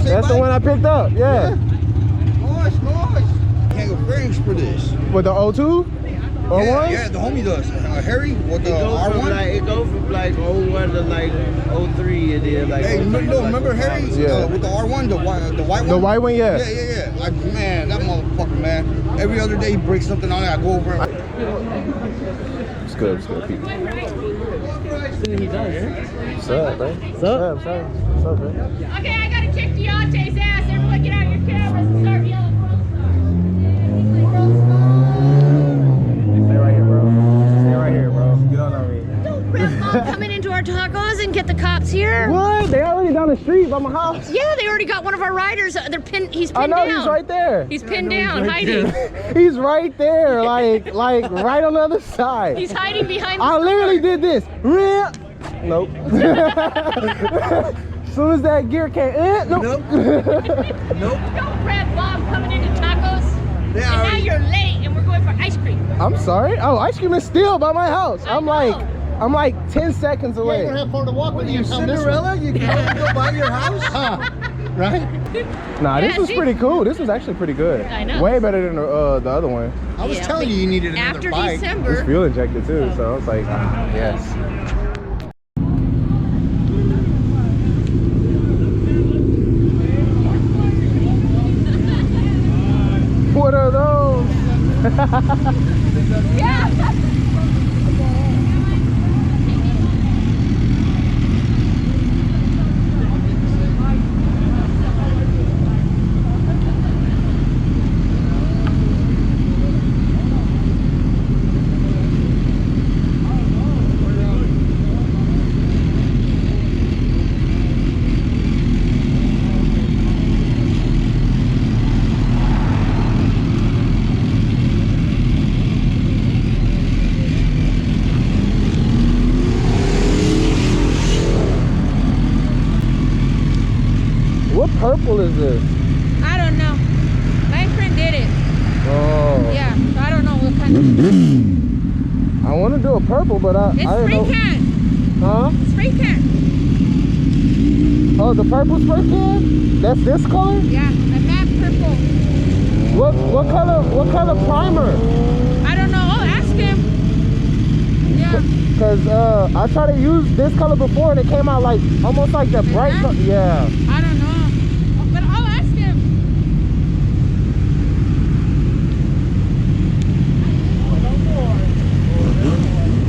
That's the one I picked up, yeah. Nice, nice. Can't go frames for this. With the 02? Or yeah, one? yeah, the homie does. Harry, with the R1? It goes from like 01 to like 03 and then like... Hey, no, remember Harry? Yeah. With the R1, the white one? The white one, yeah. Yeah. Like, man, that motherfucker, man. Every other day he breaks something on it, I go over and... It's good, people. He does. What's up, man? What's up, man? Okay, I gotta kick Deontay's ass. Everyone get out your cameras and start yelling. Stay right here, bro. Stay right here, bro. You don't know me. Don't rip on coming into our tacos and get the cops here. What? They already down the street by my house. Yeah, they already got one of our riders. They're pinned. He's pinned down. I know, he's right there. He's pinned down, hiding. He's right there, like right on the other side. He's hiding behind the I literally did this. Rip. Nope. As soon as that gear came in, nope. Nope. Don't grab Bob coming into tacos. Yeah, And now you're late and we're going for ice cream. I'm sorry. Oh, ice cream is still by my house. I'm like 10 seconds away. You're gonna have far to walk with you, Cinderella. You can't go by your house, right? Nah, this Yeah, was see? pretty cool. This was actually pretty good. I know. Way better than the other one. I was telling you needed another After bike. It's December. fuel injected too, so I was like, yes. What are those? Yeah. What purple is this? I don't know. My friend did it. Oh. Yeah, I don't know what kind of. I want to do a purple, but I It's don't spray know. can. Huh? Spray can. Oh, the purple spray can? That's this color? Yeah, a matte purple. What color primer? I don't know. Oh, ask him. Yeah. Cause I tried to use this color before and it came out like almost like the bright color. Yeah. I don't know. But I'll ask him.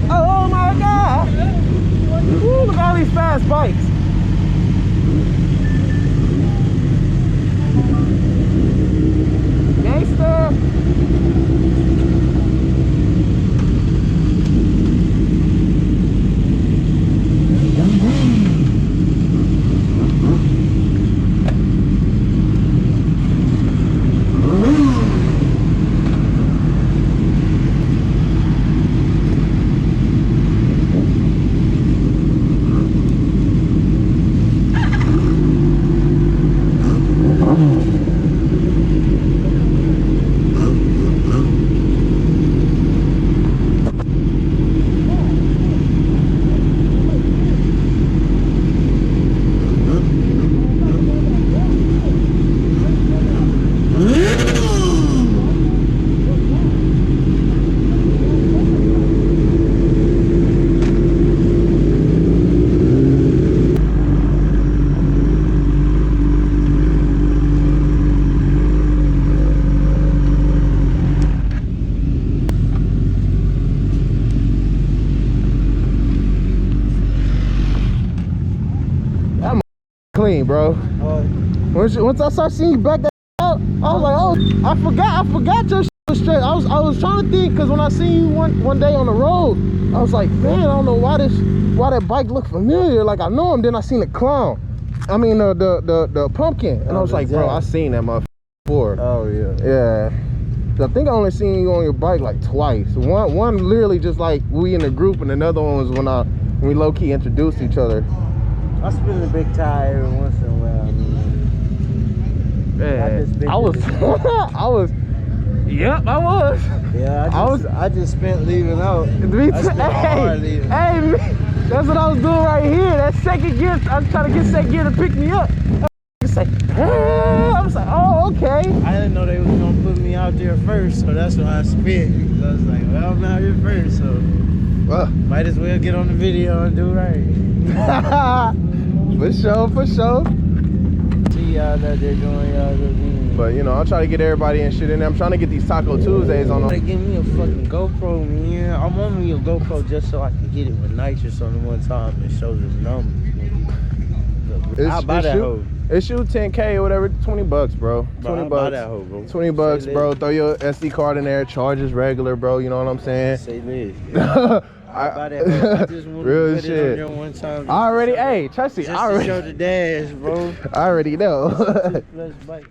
Oh my God! Ooh, look at all these fast bikes. Gangsta. clean, bro. Once I started seeing you back that out, I was like, oh, I forgot your shit was straight. I was trying to think, because when I seen you one day on the road, I was like, man, I don't know why that bike looked familiar. Like I know him. Then I seen the clown. I mean the pumpkin, and I was like, bro, I seen that motherfucker before. Oh yeah. Yeah. I think I only seen you on your bike like twice. One literally just like we in the group, and another one was when we low key introduced each other. I spin the big tire every once in a while. Man, I was. Yep, I was. Yeah, I just spent leaving out. I spent hard leaving. Hey, that's what I was doing right here. That second gear, I was trying to get second gear to pick me up. I was like, oh, okay. I didn't know they was gonna put me out there first, so that's why I spent. I was like, well, I'm out here first, so might as well get on the video and do right. For sure. See y'all that they're doing y'all review. But you know, I'll try to get everybody and shit in there. I'm trying to get these Taco Tuesdays on them. They give me a fucking GoPro, man. I want me a GoPro just so I can hit it with nitrous on the one time and show the numbers, nigga. I'll buy that hoe. It shoot 10K or whatever, 20 bucks, bro. 20 bucks. Buy that hoe, bro. 20 bucks, bro. Throw your SD card in there, charges regular, bro. You know what I'm saying? Say this. I buy that hoe. I just want real to put shit. it on there one time. I already, hey, trust me, Just to show the dash, bro. I already know. Let's bike.